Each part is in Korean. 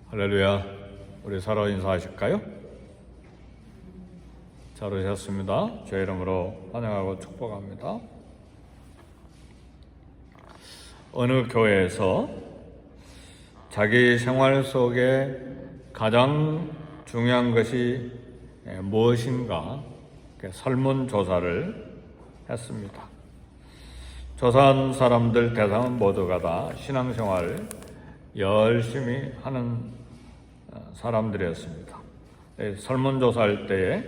할렐루야. 우리 서로 인사하실까요? 잘 오셨습니다. 제 이름으로 환영하고 축복합니다. 어느 교회에서 자기 생활 속에 가장 중요한 것이 무엇인가 설문조사를 했습니다. 조사한 사람들 대상은 모두가 다 신앙생활을 열심히 하는 사람들이었습니다. 설문조사할 때에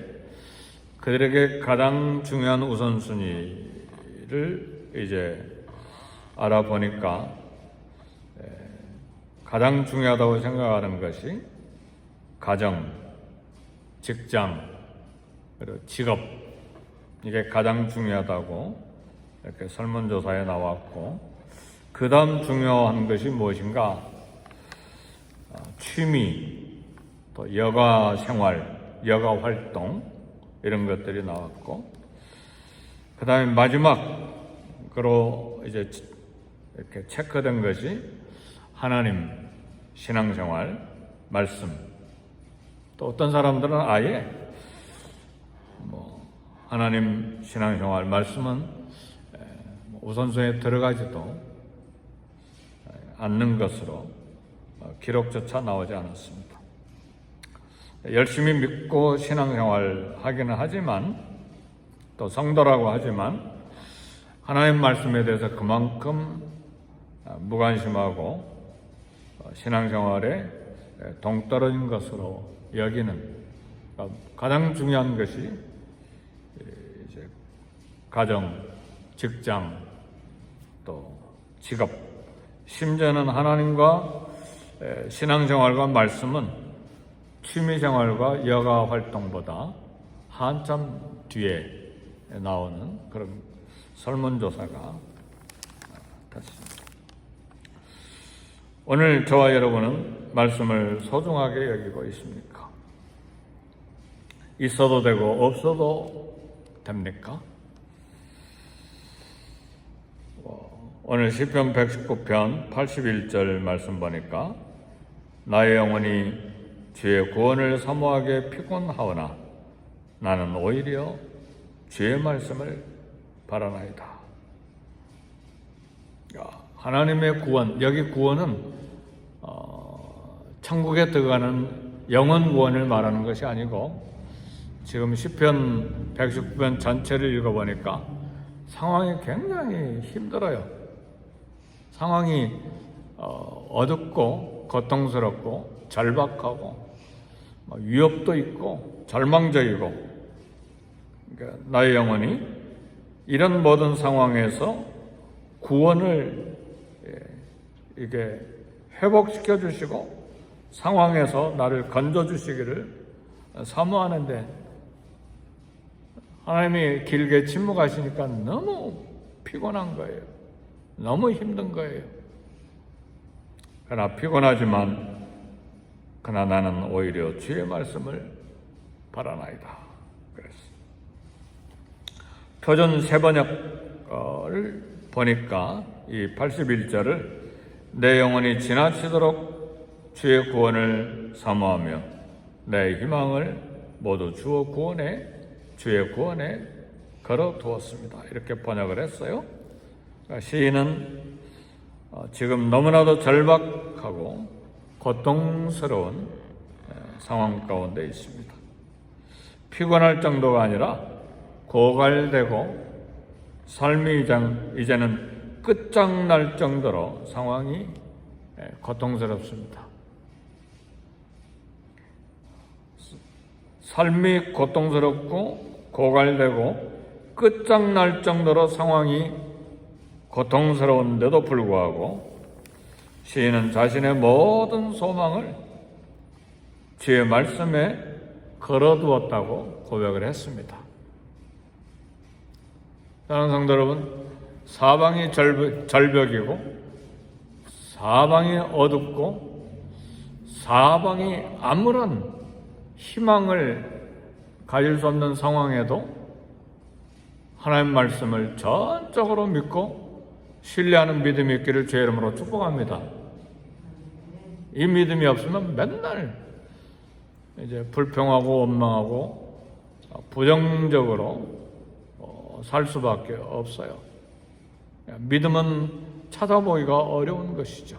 그들에게 가장 중요한 우선순위를 이제 알아보니까 가장 중요하다고 생각하는 것이 가정, 직장, 그리고 직업, 이게 가장 중요하다고 이렇게 설문조사에 나왔고, 그 다음 중요한 것이 무엇인가? 취미, 또 여가 생활, 여가 활동, 이런 것들이 나왔고, 그 다음에 마지막으로 이제 이렇게 체크된 것이 하나님, 신앙생활, 말씀. 또 어떤 사람들은 아예 하나님, 신앙생활, 말씀은 우선순위에 들어가지도 않는 것으로 기록조차 나오지 않았습니다. 열심히 믿고 신앙생활 하기는 하지만, 또 성도라고 하지만 하나님 말씀에 대해서 그만큼 무관심하고 신앙생활에 동떨어진 것으로 여기는, 가장 중요한 것이 이제 가정, 직장, 또 직업, 심지어는 하나님과 신앙생활과 말씀은 취미생활과 여가 활동보다 한참 뒤에 나오는 그런 설문조사가 됐습니다. 오늘 저와 여러분은 말씀을 소중하게 여기고 있습니까? 있어도 되고 없어도 됩니까? 오늘 시편 119편 81절 말씀 보니까 나의 영혼이 주의 구원을 사모하게 피곤하오나 나는 오히려 주의 말씀을 바라나이다. 하나님의 구원, 여기 구원은 천국에 들어가는 영원 구원을 말하는 것이 아니고, 지금 시편 119편 전체를 읽어보니까 상황이 굉장히 힘들어요. 상황이 어둡고 고통스럽고 절박하고 위협도 있고 절망적이고, 그러니까 나의 영혼이 이런 모든 상황에서 구원을 이게 회복시켜 주시고 상황에서 나를 건져 주시기를 사모하는데, 하나님이 길게 침묵하시니까 너무 피곤한 거예요. 너무 힘든 거예요. 그러나 피곤하지만 그러나 나는 오히려 주의 말씀을 바라나이다. 그랬어요. 표준 세번역을 보니까 이 81절을 내 영혼이 지나치도록 주의 구원을 사모하며 내 희망을 모두 주의 구원에 걸어두었습니다. 이렇게 번역을 했어요. 시인은 지금 너무나도 절박하고 고통스러운 상황 가운데 있습니다. 피곤할 정도가 아니라 고갈되고 삶이 이제는 끝장날 정도로 상황이 고통스럽습니다. 삶이 고통스럽고 고갈되고 끝장날 정도로 상황이 고통스러운데도 불구하고 시인은 자신의 모든 소망을 주의 말씀에 걸어두었다고 고백을 했습니다. 사랑하는 성도 여러분, 사방이 절벽이고 사방이 어둡고 사방이 아무런 희망을 가질 수 없는 상황에도 하나님 말씀을 전적으로 믿고 신뢰하는 믿음이 있기를 주의 이름으로 축복합니다. 이 믿음이 없으면 맨날 이제 불평하고 원망하고 부정적으로 살 수밖에 없어요. 믿음은 찾아보기가 어려운 것이죠.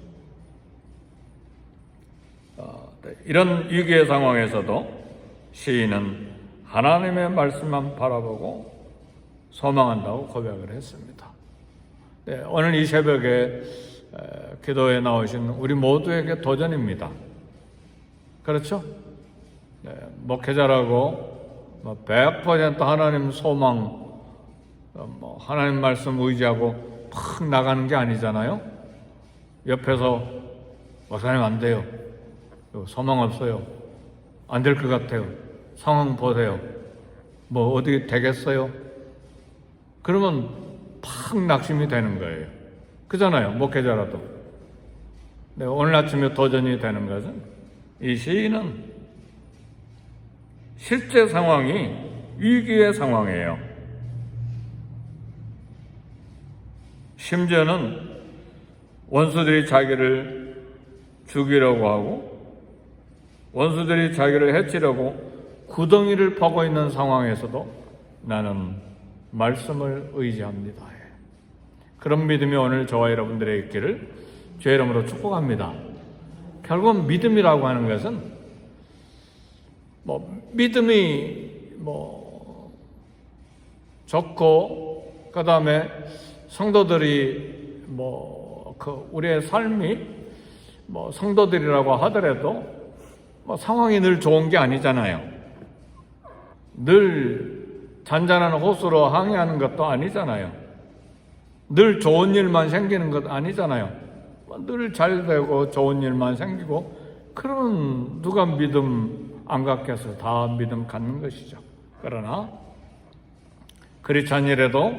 이런 위기의 상황에서도 시인은 하나님의 말씀만 바라보고 소망한다고 고백을 했습니다. 오늘 이 새벽에 기도에 나오신 우리 모두에게 도전입니다. 그렇죠? 목회자라고 100% 하나님 소망, 하나님 말씀 의지하고 팍 나가는 게 아니잖아요. 옆에서 목사님 안 돼요. 소망 없어요. 안 될 것 같아요. 상황 보세요. 뭐 어디 되겠어요? 그러면 팍 낙심이 되는 거예요. 그잖아요. 목회자라도. 오늘 아침에 도전이 되는 것은 이 시인은 실제 상황이 위기의 상황이에요. 심지어는 원수들이 자기를 죽이려고 하고 원수들이 자기를 해치려고 구덩이를 파고 있는 상황에서도 나는 말씀을 의지합니다. 그런 믿음이 오늘 저와 여러분들의 있기를 주의 이름으로 축복합니다. 결국 믿음이라고 하는 것은 믿음이 좋고 그 다음에 성도들이 우리의 삶이 성도들이라고 하더라도 상황이 늘 좋은 게 아니잖아요. 늘 잔잔한 호수로 항해하는 것도 아니잖아요. 늘 좋은 일만 생기는 것 아니잖아요. 늘 잘 되고 좋은 일만 생기고 그러면 누가 믿음 안 갖겠어요? 다 믿음 갖는 것이죠. 그러나 크리스찬이라도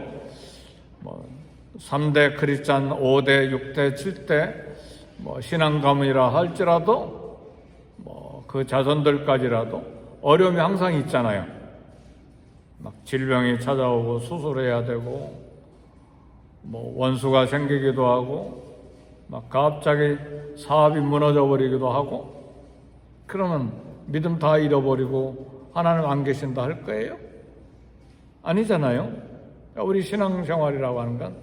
3대 크리스찬, 5대, 6대, 7대 신앙 가문이라 할지라도 그 자손들까지라도 어려움이 항상 있잖아요. 질병이 찾아오고 수술해야 되고 원수가 생기기도 하고 갑자기 사업이 무너져 버리기도 하고 그러면 믿음 다 잃어버리고 하나님 안 계신다 할 거예요? 아니잖아요. 우리 신앙생활이라고 하는 건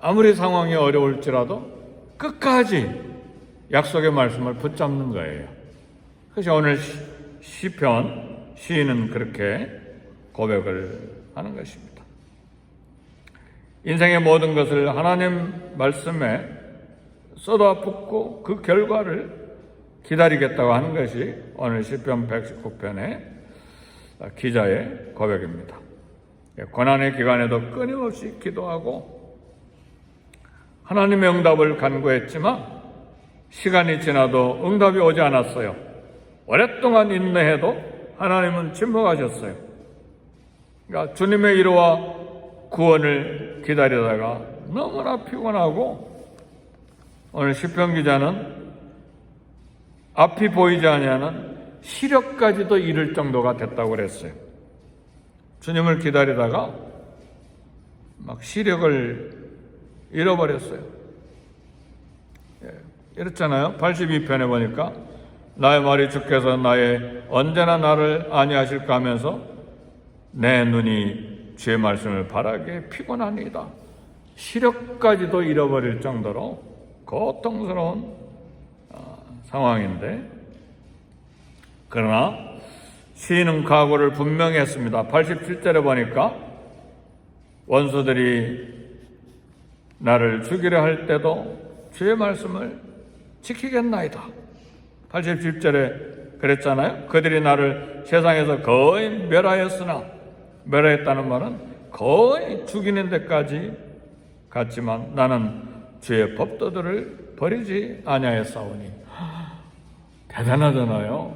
아무리 상황이 어려울지라도 끝까지 약속의 말씀을 붙잡는 거예요. 그래서 오늘 시편 시인은 그렇게 고백을 하는 것입니다. 인생의 모든 것을 하나님 말씀에 쏟아붓고 그 결과를 기다리겠다고 하는 것이 오늘 시편 119편의 기자의 고백입니다. 고난의 기간에도 끊임없이 기도하고 하나님의 응답을 간구했지만 시간이 지나도 응답이 오지 않았어요. 오랫동안 인내해도 하나님은 침묵하셨어요. 그러니까 주님의 이루와 구원을 기다리다가 너무나 피곤하고 오늘 시편 기자는 앞이 보이지 아니하는 시력까지도 잃을 정도가 됐다고 그랬어요. 주님을 기다리다가 시력을 잃어버렸어요. 이랬잖아요. 82편에 보니까 나의 말이 주께서 나의 언제나 나를 아니하실까 하면서 내 눈이 주의 말씀을 바라기에 피곤하니이다. 시력까지도 잃어버릴 정도로 고통스러운 상황인데 그러나 시인은 각오를 분명히 했습니다. 87절에 보니까 원수들이 나를 죽이려 할 때도 주의 말씀을 지키겠나이다. 87절에 그랬잖아요. 그들이 나를 세상에서 거의 멸하였으나 멸하였다는 말은 거의 죽이는 데까지 갔지만 나는 주의 법도들을 버리지 아니하였사오니. 대단하잖아요.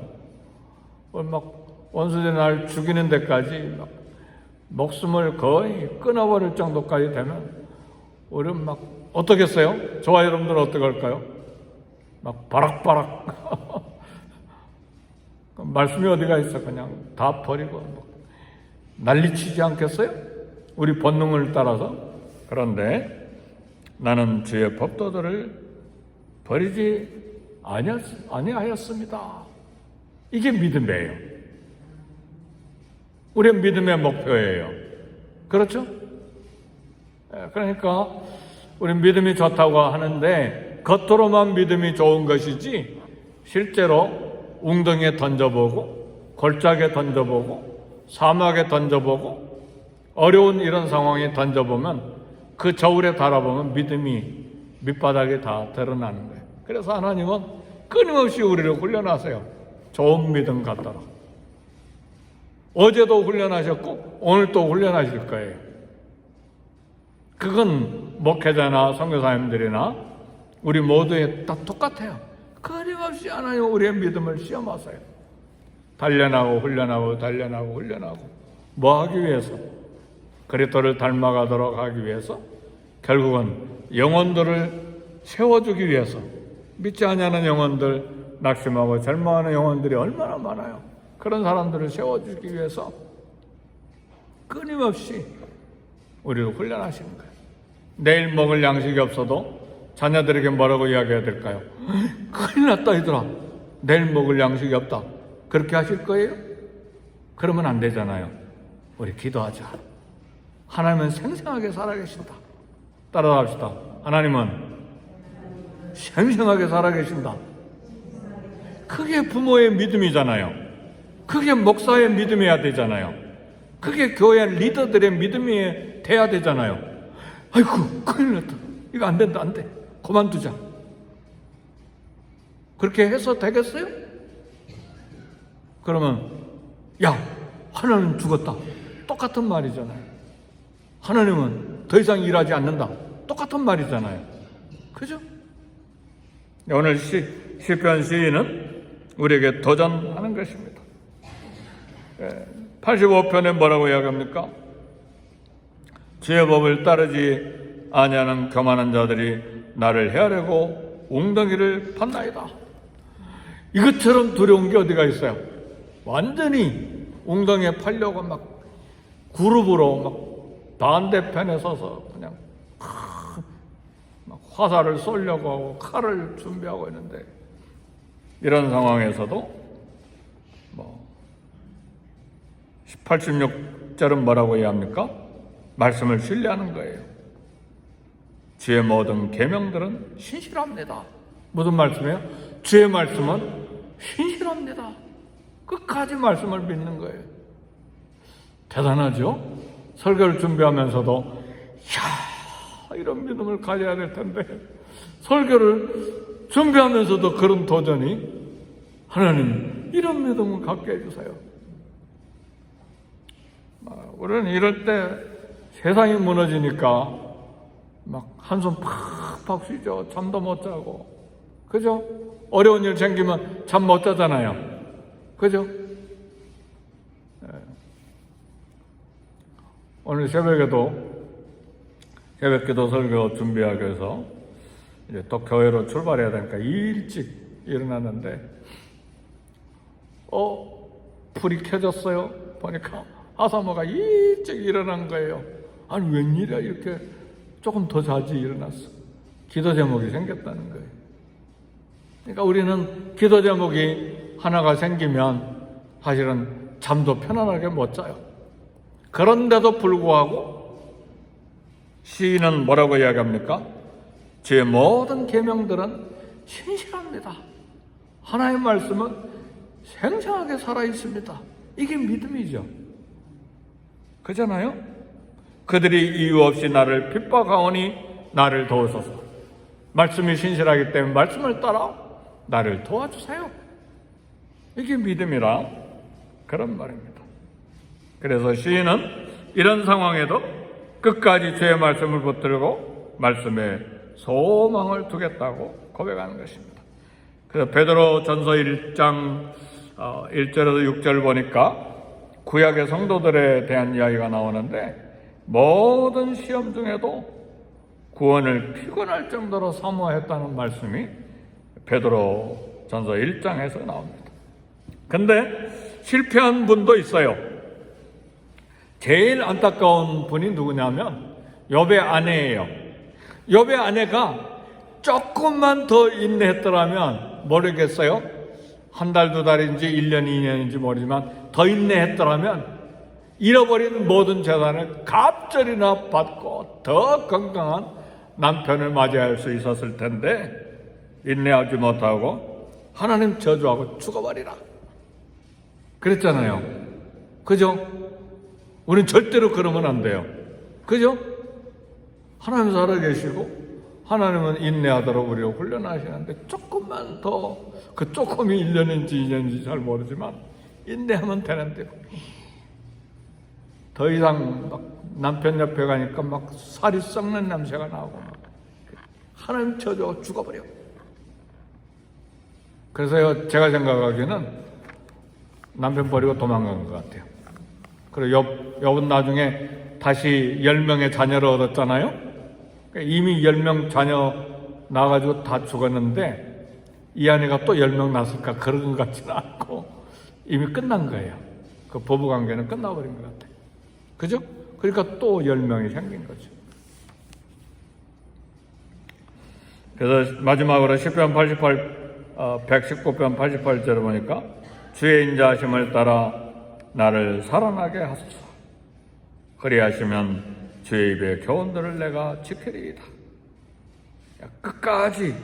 원수들이 나를 죽이는 데까지 목숨을 거의 끊어버릴 정도까지 되면 우리는 어떻겠어요? 저와 여러분들은 어떻게 할까요? 바락바락 말씀이 어디가 있어? 그냥 다 버리고 난리치지 않겠어요? 우리 본능을 따라서. 그런데 나는 주의 법도들을 버리지 아니하였습니다. 이게 믿음이에요. 우리의 믿음의 목표예요. 그렇죠? 그러니까 우리 믿음이 좋다고 하는데 겉으로만 믿음이 좋은 것이지 실제로 웅덩이에 던져보고 골짜기에 던져보고 사막에 던져보고 어려운 이런 상황에 던져보면 그 저울에 달아보면 믿음이 밑바닥에 다 드러나는 거예요. 그래서 하나님은 끊임없이 우리를 훈련하세요. 좋은 믿음 갖도록. 어제도 훈련하셨고 오늘 또 훈련하실 거예요. 그건 목회자나 선교사님들이나 우리 모두에 다 똑같아요. 끊임없이 하나님 우리의 믿음을 시험하세요. 단련하고 훈련하고 단련하고 훈련하고 뭐 하기 위해서? 그리스도를 닮아가도록 하기 위해서, 결국은 영혼들을 세워주기 위해서. 믿지 않냐는 영혼들, 낙심하고 절망하는 영혼들이 얼마나 많아요. 그런 사람들을 세워주기 위해서 끊임없이 우리를 훈련하시는 거예요. 내일 먹을 양식이 없어도 자녀들에게 뭐라고 이야기해야 될까요? 큰일 났다 얘들아, 내일 먹을 양식이 없다. 그렇게 하실 거예요? 그러면 안 되잖아요. 우리 기도하자. 하나님은 생생하게 살아계신다. 따라합시다. 하나님은 생생하게 살아계신다. 그게 부모의 믿음이잖아요. 그게 목사의 믿음이어야 되잖아요. 그게 교회 리더들의 믿음이 돼야 되잖아요. 아이고 큰일 났다. 이거 안 된다, 안 돼. 그만두자. 그렇게 해서 되겠어요? 그러면 야, 하나님 죽었다. 똑같은 말이잖아요. 하나님은 더 이상 일하지 않는다. 똑같은 말이잖아요. 그죠? 오늘 시편 시인은 우리에게 도전하는 것입니다. 85편에 뭐라고 이야기합니까? 주의 법을 따르지 아니하는 교만한 자들이 나를 헤아려고 웅덩이를 판나이다. 이것처럼 두려운 게 어디가 있어요? 완전히 웅덩이에 팔려고 막 그룹으로 막 반대편에 서서 그냥 막 화살을 쏘려고 하고 칼을 준비하고 있는데, 이런 상황에서도 86절은 뭐라고 해야 합니까? 말씀을 신뢰하는 거예요. 주의 모든 계명들은 신실합니다. 무슨 말씀이에요? 주의 말씀은 신실합니다. 끝까지 말씀을 믿는 거예요. 대단하죠? 설교를 준비하면서도 이런 믿음을 가져야 될 텐데, 설교를 준비하면서도 그런 도전이, 하나님 이런 믿음을 갖게 해주세요. 우리는 이럴 때 세상이 무너지니까 막 한숨 팍팍 쉬죠. 잠도 못 자고. 그죠? 어려운 일 생기면 잠 못 자잖아요. 그죠? 오늘 새벽기도 설교 준비하기 위해서 이제 또 교회로 출발해야 되니까 일찍 일어났는데, 불이 켜졌어요. 보니까 하사모가 일찍 일어난 거예요. 아니 웬일이야, 이렇게 조금 더 자지 일어났어. 기도 제목이 생겼다는 거예요. 그러니까 우리는 기도 제목이 하나가 생기면 사실은 잠도 편안하게 못 자요. 그런데도 불구하고 시인은 뭐라고 이야기합니까? 제 모든 계명들은 신실합니다. 하나님의 말씀은 생생하게 살아있습니다. 이게 믿음이죠. 그잖아요? 그들이 이유 없이 나를 핍박하오니 나를 도우소서. 말씀이 신실하기 때문에 말씀을 따라 나를 도와주세요. 이게 믿음이라 그런 말입니다. 그래서 시인은 이런 상황에도 끝까지 주의 말씀을 붙들고 말씀에 소망을 두겠다고 고백하는 것입니다. 그래서 베드로 전서 1장 1절에서 6절 보니까 구약의 성도들에 대한 이야기가 나오는데, 모든 시험 중에도 구원을 피곤할 정도로 사모했다는 말씀이 베드로 전서 1장에서 나옵니다. 근데 실패한 분도 있어요. 제일 안타까운 분이 누구냐면 욥의 아내예요. 욥의 아내가 조금만 더 인내했더라면 모르겠어요. 한 달, 두 달인지 1년, 2년인지 모르지만 더 인내했더라면 잃어버린 모든 재산을 갑절이나 받고 더 건강한 남편을 맞이할 수 있었을 텐데 인내하지 못하고 하나님 저주하고 죽어버리라 그랬잖아요. 그죠? 우린 절대로 그러면 안 돼요. 그죠? 하나님 살아계시고 하나님은 인내하도록 우리를 훈련하시는데 조금만 더, 그 조금이 1년인지 2년인지 잘 모르지만 인내하면 되는데 더 이상 막 남편 옆에 가니까 막 살이 썩는 냄새가 나고 막 하나님 저주하고 죽어버려. 그래서 제가 생각하기에는 남편 버리고 도망간 것 같아요. 그리고 욥은 나중에 다시 10명의 자녀를 얻었잖아요. 이미 10명 자녀 나가지고 다 죽었는데 이 아내가 또 10명 낳았을까 그런 것 같지는 않고 이미 끝난 거예요. 그 부부관계는 끝나버린 것 같아요. 그죠? 그러니까 또 10명이 생긴 거죠. 그래서 마지막으로 시편 119편 88절을 보니까 주의 인자하심을 따라 나를 살아나게 하소서. 그리하시면 주의 입의 교훈들을 내가 지키리이다. 끝까지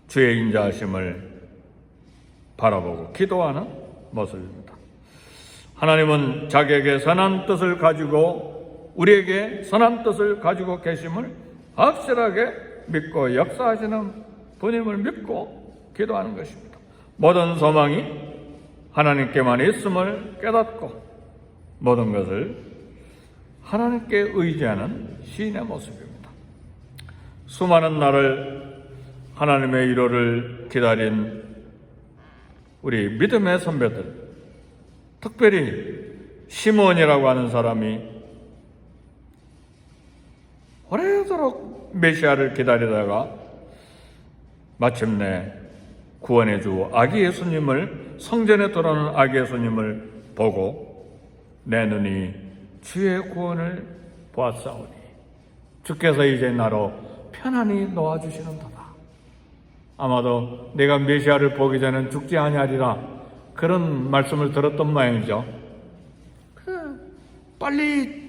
주의 인자하심을 바라보고 기도하는 모습입니다. 하나님은 자기에게 선한 뜻을 가지고 우리에게 선한 뜻을 가지고 계심을 확실하게 믿고 역사하시는 분임을 믿고 기도하는 것입니다. 모든 소망이 하나님께만 있음을 깨닫고 모든 것을 하나님께 의지하는 시인의 모습입니다. 수많은 날을 하나님의 위로를 기다린 우리 믿음의 선배들, 특별히 시몬이라고 하는 사람이 오래도록 메시아를 기다리다가 마침내 구원해 주 아기 예수님을, 성전에 들어오는 아기 예수님을 보고 내 눈이 주의 구원을 보았사오니 주께서 이제 나로 편안히 놓아주시는도다. 아마도 내가 메시아를 보기 전엔 죽지 아니하리라 그런 말씀을 들었던 모양이죠. 빨리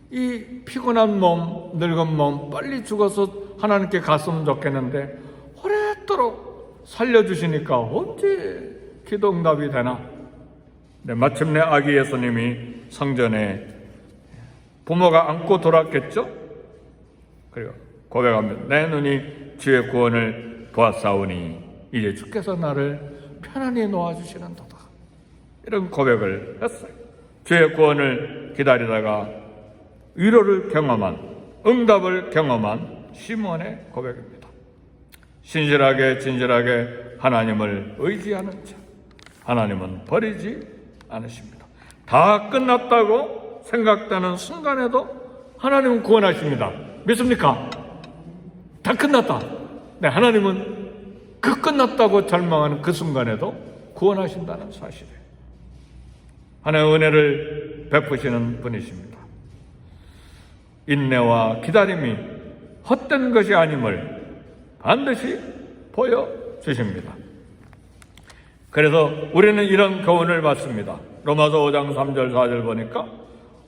이 피곤한 몸, 늙은 몸 빨리 죽어서 하나님께 갔으면 좋겠는데 오랫도록 살려주시니까 언제 기도 응답이 되나? 네, 마침내 아기 예수님이 성전에 부모가 안고 돌았겠죠? 그리고 고백합니다. 내 눈이 주의 구원을 보았사오니 이제 주께서 나를 편안히 놓아주시는도다. 이런 고백을 했어요. 주의 구원을 기다리다가 위로를 경험한, 응답을 경험한 시몬의 고백입니다. 신실하게 진실하게 하나님을 의지하는 자, 하나님은 버리지 않으십니다. 다 끝났다고 생각되는 순간에도 하나님은 구원하십니다. 믿습니까? 다 끝났다. 네, 하나님은 그 끝났다고 절망하는 그 순간에도 구원하신다는 사실이에요. 하나님의 은혜를 베푸시는 분이십니다. 인내와 기다림이 헛된 것이 아님을 반드시 보여주십니다. 그래서 우리는 이런 교훈을 받습니다. 로마서 5장 3절 4절 보니까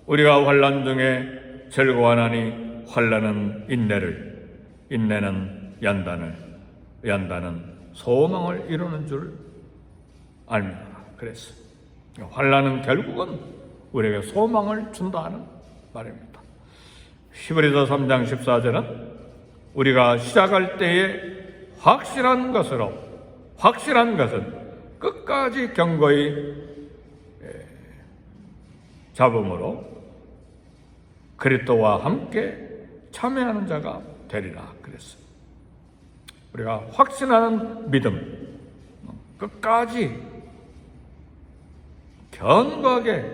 우리가 환난 중에 즐거워하나니 환난은 인내를, 인내는 연단을, 연단은 소망을 이루는 줄 압니다. 그래서 환난은 결국은 우리에게 소망을 준다는 말입니다. 히브리서 3장 14절은 우리가 시작할 때에 확실한 것은 끝까지 경고히 잡음으로 그리스도와 함께 참여하는 자가 되리라 그랬어요. 우리가 확신하는 믿음, 끝까지 견고하게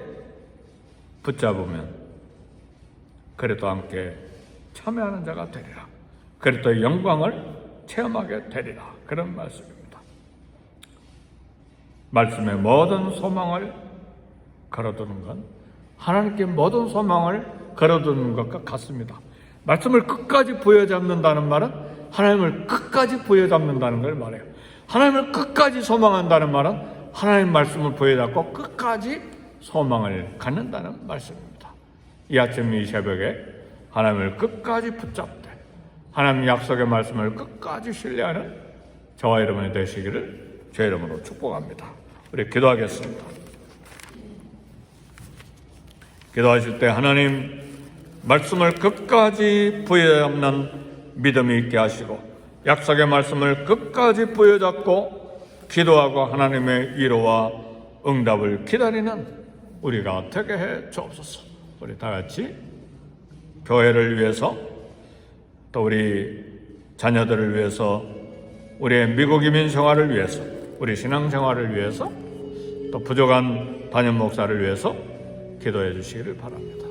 붙잡으면 그리스도와 함께 참여하는 자가 되리라. 그리스도의 영광을 체험하게 되리라. 그런 말씀입니다. 말씀의 모든 소망을 걸어두는 건 하나님께 모든 소망을 걸어두는 것과 같습니다. 말씀을 끝까지 부여잡는다는 말은 하나님을 끝까지 부여잡는다는 걸 말해요. 하나님을 끝까지 소망한다는 말은 하나님 말씀을 부여잡고 끝까지 소망을 갖는다는 말씀입니다. 이 아침 이 새벽에 하나님을 끝까지 붙잡되 하나님 약속의 말씀을 끝까지 신뢰하는 저와 여러분이 되시기를 제 이름으로 축복합니다. 우리 기도하겠습니다. 기도하실 때 하나님 말씀을 끝까지 부여잡는 믿음이 있게 하시고 약속의 말씀을 끝까지 부여잡고 기도하고 하나님의 위로와 응답을 기다리는 우리가 되게 해 주옵소서. 우리 다 같이 교회를 위해서 또 우리 자녀들을 위해서 우리의 미국 이민 생활을 위해서 우리 신앙 생활을 위해서 또 부족한 담임 목사를 위해서 기도해 주시기를 바랍니다.